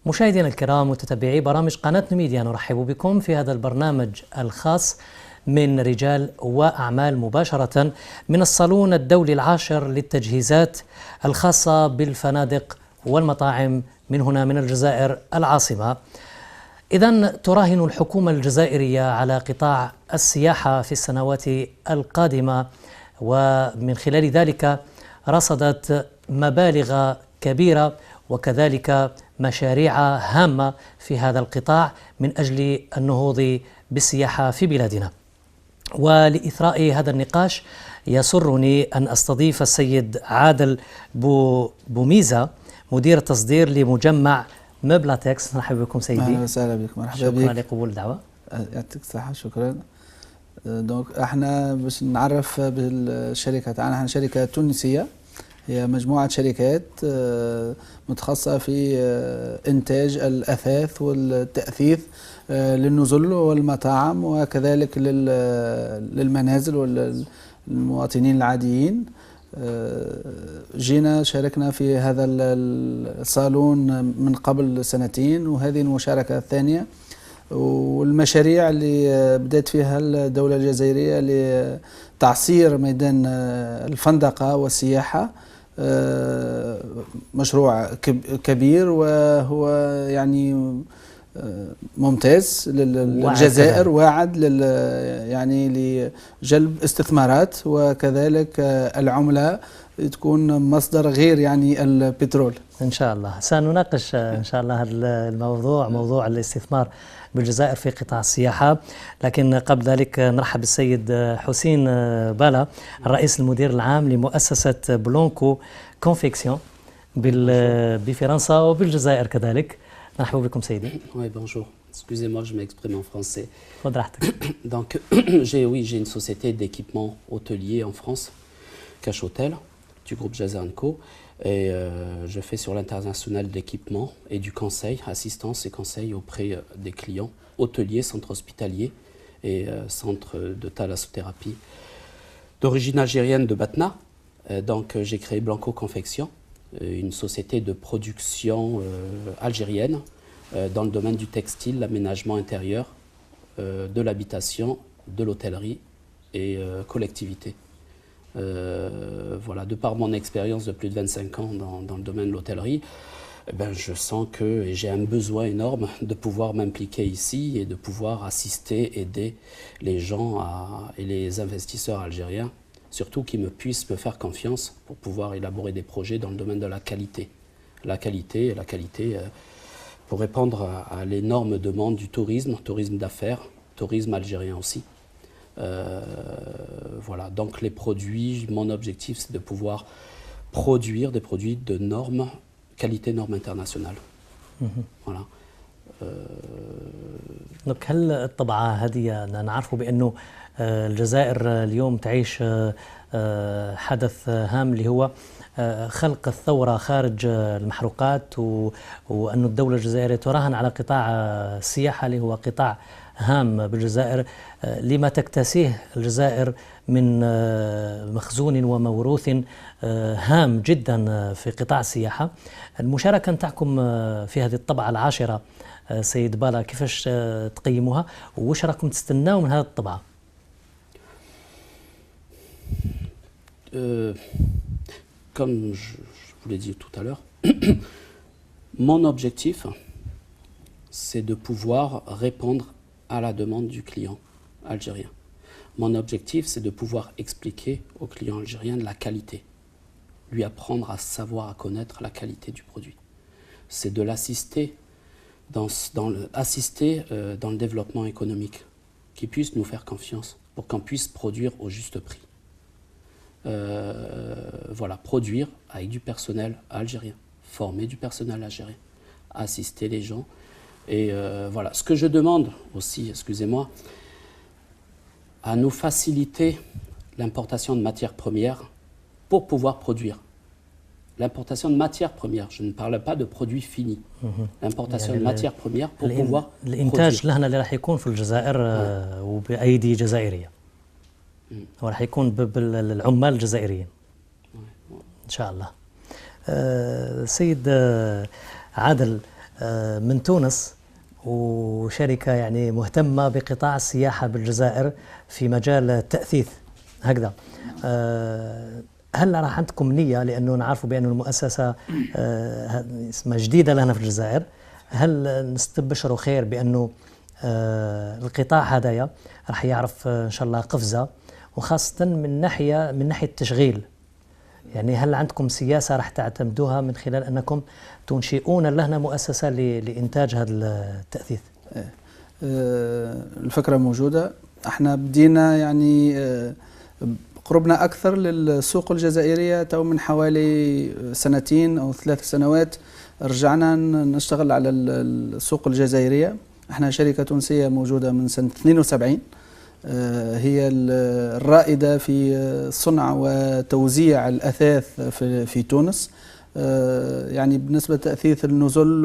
مشاهدينا الكرام متتبعي برامج قناة ميديا، نرحب بكم في هذا البرنامج الخاص من رجال وأعمال مباشرة من الصالون الدولي العاشر للتجهيزات الخاصة بالفنادق والمطاعم من هنا من الجزائر العاصمة. إذن تراهن الحكومة الجزائرية على قطاع السياحة في السنوات القادمة، ومن خلال ذلك رصدت مبالغ كبيرة وكذلك مشاريع هامة في هذا القطاع من أجل النهوض بالسياحة في بلادنا. ولإثراء هذا النقاش يسرني أن أستضيف السيد عادل بوميزة، مدير التصدير لمجمع مبلاتكس. مرحبا بكم سيدي. أهلا وسهلا بك. مرحبا بك. شكرا لقبول الدعوة. يعطيك الصحة. شكرا. دونك احنا باش نعرف بالشركة تاعنا، احنا شركة تونسية، هي مجموعة شركات متخصصة في إنتاج الأثاث والتأثيث للنزل والمطاعم وكذلك للمنازل والمواطنين العاديين. جينا شاركنا في هذا الصالون من قبل سنتين، وهذه المشاركة الثانية. والمشاريع اللي بدأت فيها الدولة الجزائرية لتعصير ميدان الفندقة والسياحة مشروع كبير، وهو يعني ممتاز للجزائر، واعد يعني لجلب استثمارات وكذلك العملة تكون مصدر غير يعني البترول. إن شاء الله سنناقش إن شاء الله الموضوع، موضوع الاستثمار بالجزائر في قطاع السياحة. لكن قبل ذلك نرحب بالسيد حسين بالا، الرئيس المدير العام لمؤسسة بلونكو كونفيكسيون بفرنسا وبالجزائر كذلك. مرحبا بكم سيدي. Oui, bonjour. Excusez-moi, je m'exprime en français. خذ راحتك. Donc, j'ai une société d'équipement hôtelier en France, Cache Hôtel, du groupe Jazz & Co. Et je fais sur l'international d'équipement et du conseil, assistance et conseil auprès des clients hôteliers, centres hospitaliers et centres de thalassothérapie. D'origine algérienne de Batna, donc j'ai créé Blanco Confection, une société de production algérienne dans le domaine du textile, l'aménagement intérieur, de l'habitation, de l'hôtellerie et collectivité. Voilà, de par mon expérience de plus de 25 ans dans le domaine de l'hôtellerie, je sens que j'ai un besoin énorme de pouvoir m'impliquer ici et de pouvoir assister, aider les gens et les investisseurs algériens, surtout qui puissent me faire confiance pour pouvoir élaborer des projets dans le domaine de la qualité. La qualité pour répondre à l'énorme demande du tourisme d'affaires, tourisme algérien aussi. Voilà, donc les produits, mon objectif c'est de pouvoir produire des produits de normes, qualité norme internationale. Voilà. هل الطبعة هذه نعرف بأنه الجزائر اليوم تعيش حدث هام اللي هو خلق الثورة خارج المحروقات، وأن الدولة الجزائرية تراهن على قطاع السياحة اللي هو قطاع هام بالجزائر، لما تكتسيه الجزائر من مخزون وموروث هام جدا في قطاع السياحة. المشاركة نتاعكم في هذه الطبعة العاشرة سيد بالا كيفاش تقيموها، وش راكم تستناو من هذه الطبعة؟ Comme je vous l'ai dit tout à l'heure, mon objectif, c'est de pouvoir répondre à la demande du client algérien. Mon objectif, c'est de pouvoir expliquer au client algérien de la qualité, lui apprendre à savoir, à connaître la qualité du produit. C'est de l'assister dans le développement économique, qu'il puisse nous faire confiance pour qu'on puisse produire au juste prix. Voilà, produire avec du personnel algérien, former du personnel algérien, assister les gens. Et voilà, ce que je demande aussi, excusez-moi, à nous faciliter l'importation de matières premières pour pouvoir produire. L'importation de matières premières, je ne parle pas de produits finis. L'importation de matières premières pour pouvoir produire. الإنتاج لهنا اللي راح يكون في الجزائر وبأيدي جزائرية، وراح يكون بالعمال الجزائريين إن شاء الله. سيد عادل، من تونس، وشركة يعني مهتمة بقطاع السياحة بالجزائر في مجال التأثيث هكذا. هل راح عندكم نية، لأنه نعرف بأن المؤسسة اسمها جديدة لنا في الجزائر، هل نستبشروا خير بأنه القطاع هذايا راح يعرف إن شاء الله قفزة، وخاصة من ناحية التشغيل؟ يعني هل عندكم سياسة راح تعتمدوها من خلال أنكم تنشئون لهنا مؤسسة لإنتاج هذا التأثيث؟ الفكرة موجودة. احنا بدينا يعني قربنا أكثر للسوق الجزائرية تو من حوالي 2 أو 3 سنوات. رجعنا نشتغل على السوق الجزائرية. احنا شركة تونسية موجودة من سنة 72، هي الرائدة في صنع وتوزيع الأثاث في تونس. يعني بالنسبة لتأثيث النزل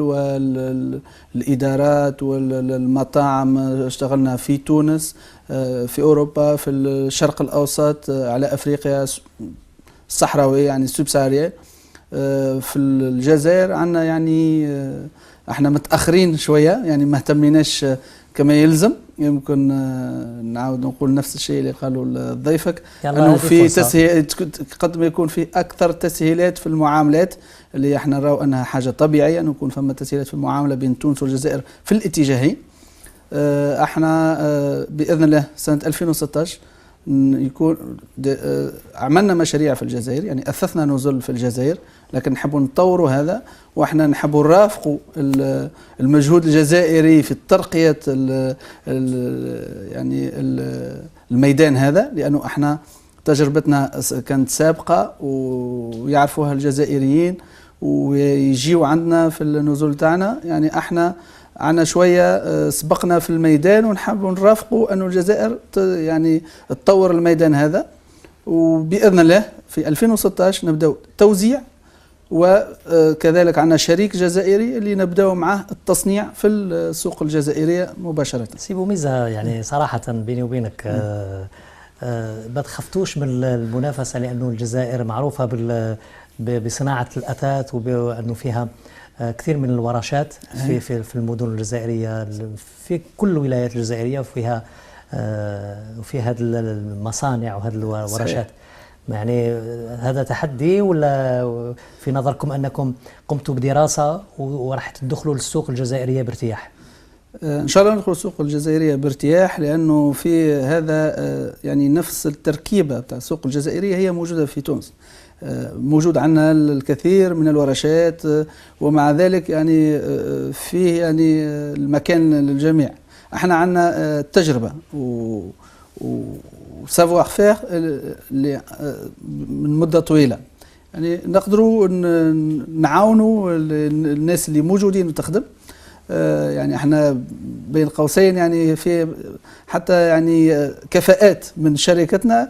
والإدارات والمطاعم اشتغلنا في تونس، في أوروبا، في الشرق الأوسط، على أفريقيا الصحراوية يعني السبسارية. في الجزائر عندنا يعني احنا متأخرين شوية، يعني ما اهتميناش كما يلزم. يمكن نعاود نقول نفس الشيء اللي قالوا ضيفك، انه في تسهيلات، قد ما يكون في اكثر تسهيلات في المعاملات، اللي احنا نراو انها حاجه طبيعيه انه يكون فما تسهيلات في المعامله بين تونس والجزائر في الاتجاهين. احنا باذن الله سنه 2016 يكون عملنا مشاريع في الجزائر، يعني اثثنا نزل في الجزائر، لكن نحبوا نطوروا هذا، واحنا نحبوا نرافقوا المجهود الجزائري في ترقية يعني الميدان هذا، لأنه احنا تجربتنا كانت سابقة ويعرفوها الجزائريين ويجيوا عندنا في النزول تاعنا. يعني احنا عنا شوية سبقنا في الميدان، ونحبوا نرافقوا أن الجزائر يعني تطور الميدان هذا. وبإذن الله في 2016 نبدأ توزيع، وكذلك عندنا شريك جزائري اللي نبدأ معه التصنيع في السوق الجزائرية مباشرة. سي بوميزة، يعني صراحة بيني وبينك ما تخفتوش من المنافسة، لأنه الجزائر معروفة بصناعة الأثاث، وبأنه فيها كثير من الورشات في المدن الجزائرية، في كل الولايات الجزائرية، وفي هذه المصانع وهذه الورشات. يعني هذا تحدي، ولا في نظركم أنكم قمتوا بدراسة وراح تدخلوا للسوق الجزائرية بارتياح؟ إن شاء الله ندخل السوق الجزائرية بارتياح، لأنه في هذا يعني نفس التركيبة بتاع السوق الجزائرية هي موجودة في تونس. موجود عندنا الكثير من الورشات، ومع ذلك يعني فيه يعني المكان للجميع. احنا عندنا تجربة وسافوار فير من مدة طويلة، يعني نقدروا نعاونوا الناس اللي موجودين وتخدم. يعني احنا بين قوسين يعني في حتى يعني كفاءات من شركتنا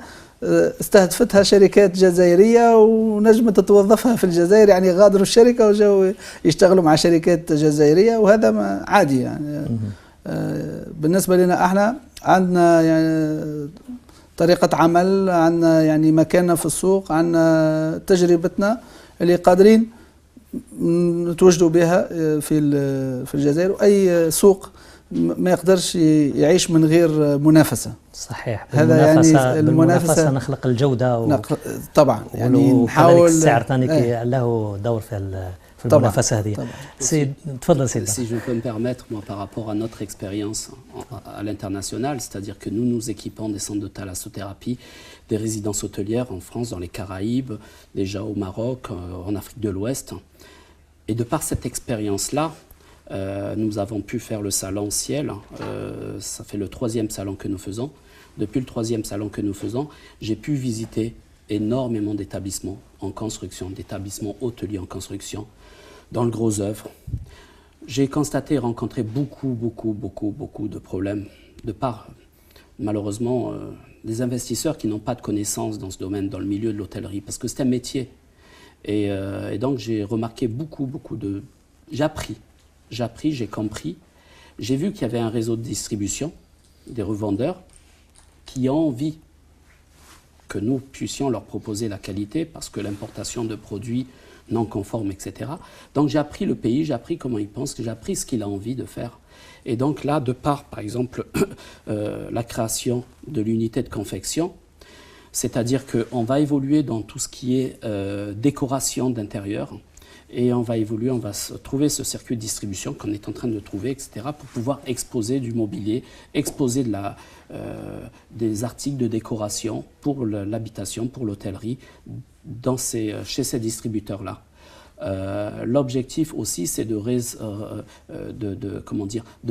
استهدفتها شركات جزائرية ونجمت توظفها في الجزائر، يعني غادروا الشركة وجاوا يشتغلوا مع شركات جزائرية، وهذا ما عادي. يعني بالنسبة لنا احنا عندنا يعني طريقة عمل، عندنا يعني مكاننا في السوق، عندنا تجربتنا اللي قادرين نتوجدوا بها في الجزائر. وأي سوق ما يقدرش يعيش من غير منافسة. صحيح. هذا يعني المنافسة نخلق الجودة طبعا، يعني نحاول السعر ثاني له دور في المنافسة هذه. تفضل سيدنا. Si je peux me permettre, moi, par rapport à notre expérience à l'international, c'est-à-dire que nous équipons des centres de thalassothérapie, des résidences hôtelières en France, dans les Caraïbes, déjà au Maroc, en Afrique de l'Ouest. Et de par cette expérience-là, nous avons pu faire le salon Ciel. Ça fait le 3e salon que nous faisons. Depuis le 3e salon que nous faisons, j'ai pu visiter énormément d'établissements en construction, d'établissements hôteliers en construction, dans le gros œuvre. J'ai constaté et rencontré beaucoup de problèmes de par, malheureusement, des investisseurs qui n'ont pas de connaissances dans ce domaine, dans le milieu de l'hôtellerie, parce que c'est un métier. Et donc j'ai remarqué beaucoup de... J'ai appris, j'ai compris. J'ai vu qu'il y avait un réseau de distribution, des revendeurs, qui ont envie que nous puissions leur proposer la qualité, parce que l'importation de produits non conformes, etc. Donc j'ai appris le pays, j'ai appris comment il pense, j'ai appris ce qu'il a envie de faire. Et donc là, de par exemple, la création de l'unité de confection, c'est-à-dire qu'on va évoluer dans tout ce qui est décoration d'intérieur, et on va évoluer, on va trouver ce circuit de distribution qu'on est en train de trouver, etc., pour pouvoir exposer du mobilier, exposer des articles de décoration pour l'habitation, pour l'hôtellerie, chez ces distributeurs-là. L'objectif aussi, c'est de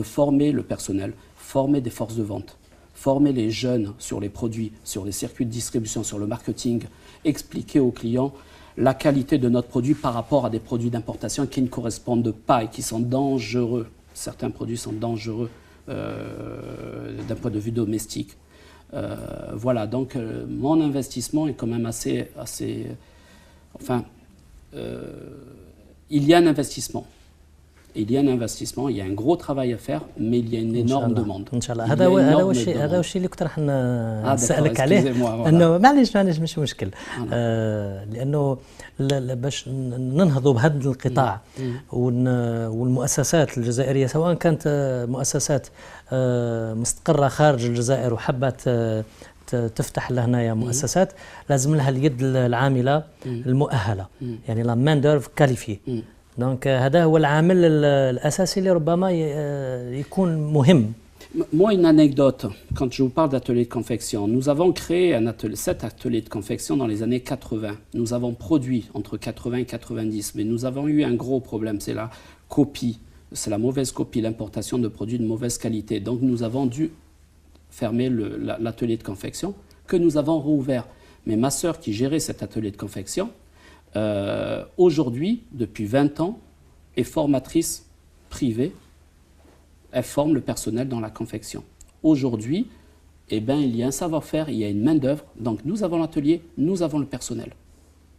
former le personnel, former des forces de vente, former les jeunes sur les produits, sur les circuits de distribution, sur le marketing, expliquer aux clients la qualité de notre produit par rapport à des produits d'importation qui ne correspondent pas et qui sont dangereux. Certains produits sont dangereux d'un point de vue domestique. Voilà, donc mon investissement est quand même assez il y a un investissement. Il y a un investissement, il y a un gros travail à faire, mais il y a une énorme demande. ان شاء الله هذا هو الشيء اللي كنت راح نسالك عليه انه معليش مش مشكل لانه باش ننهضوا بهذا القطاع والمؤسسات الجزائريه سواء كانت مؤسسات مستقره خارج الجزائر وحبت تفتح لهنايا مؤسسات لازم لها اليد العامله المؤهله يعني لا مان دوف كاليفي. Donc, هذا هو العامل الأساسي اللي ربما يكون مهم. Moi, une anecdote, quand je vous parle d'atelier de confection, nous avons créé cet atelier de confection dans les années 80. Nous avons produit entre 80 et 90, mais nous avons eu un gros problème, c'est la copie, c'est la mauvaise copie, l'importation de produits de mauvaise qualité. Donc, nous avons dû fermer l'atelier de confection, que nous avons rouvert. Mais ma sœur qui gérait cet atelier de confection, aujourd'hui, depuis 20 ans, est formatrice privée. Elle forme le personnel dans la confection. Aujourd'hui, il y a un savoir-faire, il y a une main-d'œuvre. Donc nous avons l'atelier, nous avons le personnel.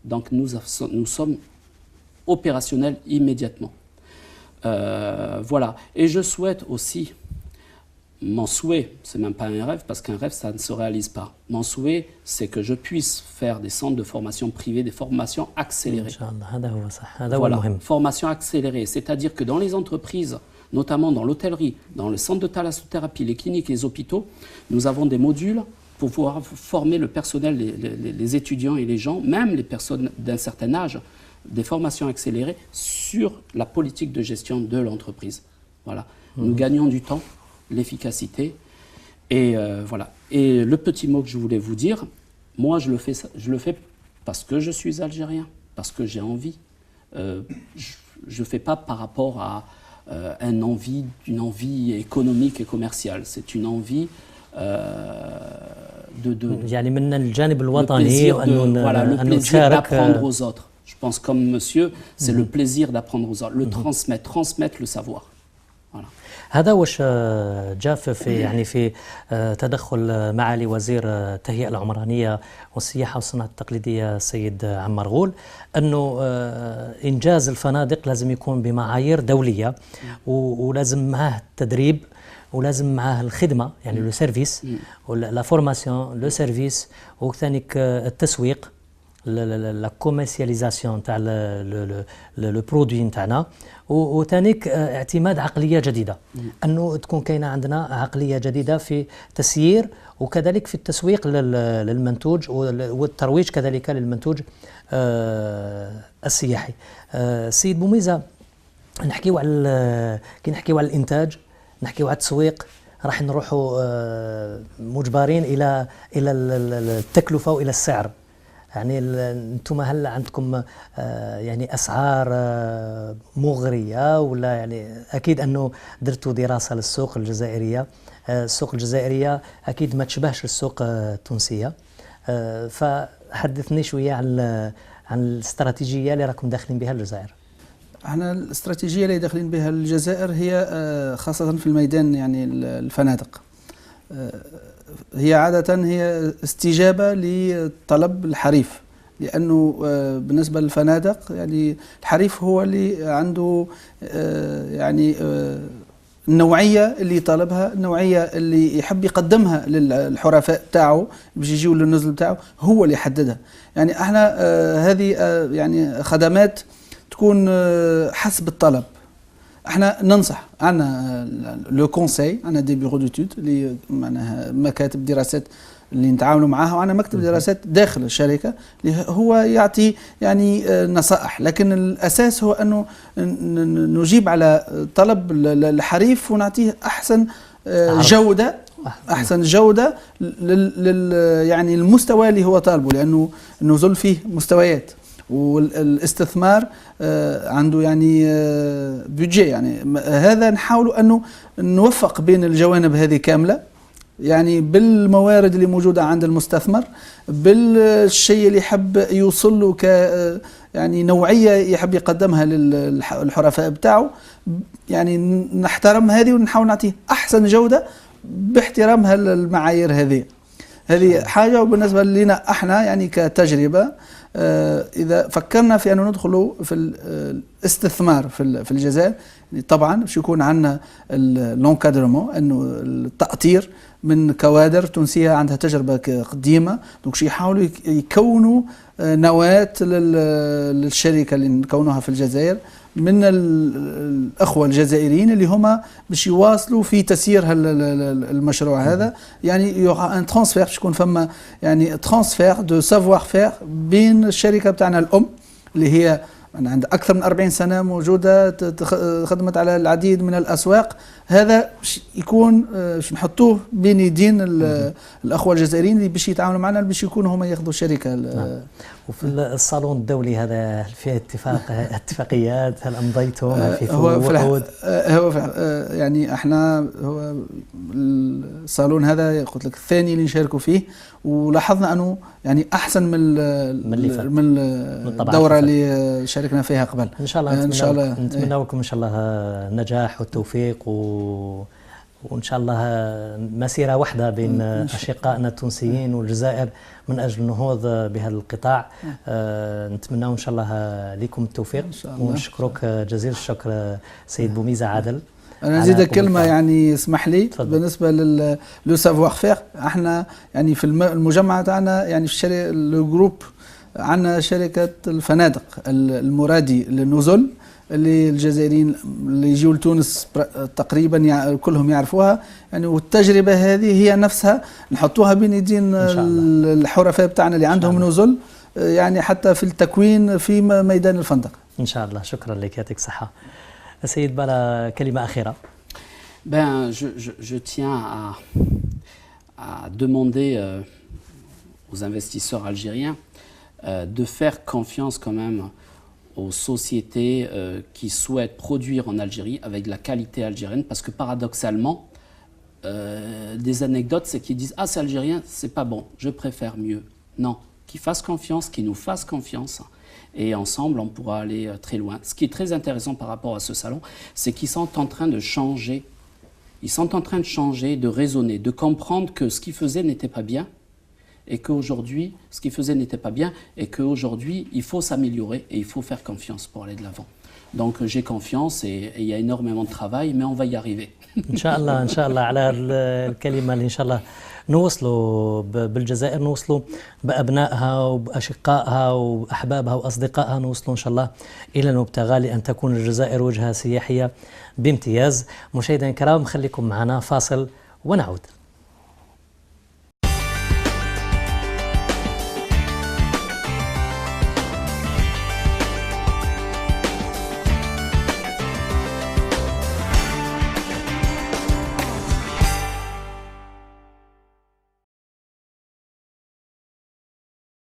Donc nous sommes opérationnels immédiatement. Voilà. Et je souhaite aussi, mon souhait, c'est même pas un rêve, parce qu'un rêve, ça ne se réalise pas. Mon souhait, c'est que je puisse faire des centres de formation privés, des formations accélérées. Voilà, formation accélérée. C'est-à-dire que dans les entreprises, notamment dans l'hôtellerie, dans le centre de thalassothérapie, les cliniques, les hôpitaux, nous avons des modules pour pouvoir former le personnel, les étudiants et les gens, même les personnes d'un certain âge, des formations accélérées sur la politique de gestion de l'entreprise. Voilà. Nous gagnons du temps, l'efficacité. Et voilà. Et le petit mot que je voulais vous dire, moi je le fais parce que je suis algérien, parce que j'ai envie. Je ne fais pas par rapport à une envie économique et commerciale. C'est une envie يعني من الجانب الوطني le plaisir d'apprendre aux autres. Je pense comme monsieur, c'est le plaisir d'apprendre aux autres, le transmettre le savoir. Voilà. هذا واش جاء في تدخل معالي وزير التهيئة العمرانية والسياحة والصناعة التقليدية السيد عمار غول أنه إنجاز الفنادق لازم يكون بمعايير دولية ولازم معاه التدريب ولازم معاه الخدمة يعني لو سيرفيس لا فورماسيون لو سيرفيس وثانيك التسويق لا كوميرسياليزاسيون تاع لو برودوي نتاعنا وثانيك اعتماد عقليه جديده انه تكون كاينه عندنا عقليه جديده في تسيير وكذلك في التسويق للمنتوج والترويج كذلك للمنتوج السياحي. السيد بوميزه نحكيو على كي نحكيو على الانتاج نحكيو على التسويق راح نروحوا مجبرين الى التكلفه والى السعر. يعني انتم هل عندكم يعني اسعار مغريه ولا يعني اكيد انه درتوا دراسه للسوق الجزائريه. السوق الجزائريه اكيد ما تشبهش السوق التونسيه. فحدثني شويه عن الاستراتيجيه اللي راكم داخلين بها الجزائر. احنا الاستراتيجيه اللي داخلين بها الجزائر هي خاصه في الميدان يعني الفنادق. هي عادة هي استجابة لطلب الحريف لأنه بالنسبة للفنادق يعني الحريف هو اللي عنده يعني النوعية اللي يطالبها، النوعية اللي يحب يقدمها للحرفاء تاعو باش يجيو للنزل تاعو، هو اللي يحددها. يعني احنا هذه يعني خدمات تكون حسب الطلب. احنا ننصح، عندنا لو كونساي، عندنا دي بيرو دوتود اللي معناها مكاتب دراسات اللي نتعاملوا معاها، وعندنا مكتب دراسات داخل الشركه اللي هو يعطي يعني نصائح، لكن الاساس هو انه نجيب على طلب الحريف ونعطيه احسن جوده، احسن جوده يعني المستوى اللي هو طالبه، لانه النزول فيه مستويات، والاستثمار عنده يعني بيدجي. يعني هذا نحاولوا انه نوفق بين الجوانب هذه كامله، يعني بالموارد اللي موجوده عند المستثمر، بالشيء اللي يحب يوصل له ك يعني نوعيه يحب يقدمها للحرفاء بتاعه، يعني نحترم هذه ونحاول نعطيه احسن جوده باحترامها المعايير هذه حاجه. وبالنسبه لنا احنا يعني كتجربه، اذا فكرنا في انه ندخلوا في الاستثمار في الجزائر، طبعا باش يكون عندنا لونكادرمون، انه التأطير من كوادر تونسيه عندها تجربه قديمه، دونك شي يحاولوا يكونوا نواه للشركه اللي نكونوها في الجزائر من الأخوة الجزائريين اللي هما باش يواصلوا في تسيير المشروع هذا. يعني يوغا ان ترانسفير، باش يكون فما يعني ترانسفير دو سافوار فير بين الشركة بتاعنا الأم اللي هي عندها أكثر من 40 سنة موجودة، خدمت على العديد من الأسواق. هذا يكون باش نحطوه بين يدين الأخوة الجزائريين اللي باش يتعاملوا معنا، باش يكونوا هما ياخذوا شركة. وفي الصالون الدولي هذا هل فيه اتفاقيات؟ هل امضيتم؟ هل في وعود؟ هو يعني احنا هو الصالون هذا قلت لك الثاني اللي نشاركوا فيه، ولاحظنا انه يعني احسن من الدوره اللي شاركنا فيها قبل. ان شاء الله نتمنى لكم ان شاء الله النجاح والتوفيق، وإن شاء الله مسيرة واحدة بين أشقائنا التونسيين والجزائر من أجل النهوض بهذا القطاع. نتمنى إن شاء الله لكم التوفيق، ونشكرك جزيل الشكر سيد بوميزة عادل. أنا نزيد كلمة يعني اسمح لي. بالنسبة لو سافوار فير، احنا يعني في المجمع تاعنا يعني في لو جروب عندنا شركة الفنادق المرادي للنزل اللي الجزائريين اللي يجوا لتونس تقريبا كلهم يعرفوها يعني، والتجربه هذه هي نفسها نحطوها بين يدين الحرفاء بتاعنا اللي عندهم نزل، يعني حتى في التكوين في ميدان الفندق. ان شاء الله. شكرا لك، يعطيك الصحه. السيد بالا، كلمه اخيره. Ben, je tiens à demander aux investisseurs algériens de faire confiance quand même aux sociétés qui souhaitent produire en Algérie avec de la qualité algérienne, parce que paradoxalement, des anecdotes, c'est qu'ils disent « Ah, c'est algérien, c'est pas bon, je préfère mieux ». Non, qu'ils fassent confiance, qu'ils nous fassent confiance, et ensemble, on pourra aller très loin. Ce qui est très intéressant par rapport à ce salon, c'est qu'ils sont en train de changer, ils sont en train de changer, de raisonner, de comprendre que ce qu'ils faisaient n'était pas bien, et qu'aujourd'hui, ce qu'ils faisaient n'était pas bien, et qu'aujourd'hui, il faut s'améliorer et il faut faire confiance pour aller de l'avant. Donc j'ai confiance et il y a énormément de travail, mais on va y arriver. إن شاء الله. إن شاء الله على الكلمة اللي إن شاء الله نوصلوا بالجزائر، نوصلوا بأبنائها وبأشقائها وأحبابها وأصدقائها، نوصلوا إن شاء الله إلى المبتغى لأن تكون الجزائر وجهة سياحية بامتياز. مشاهدينا الكرام، خليكم معنا فاصل ونعود.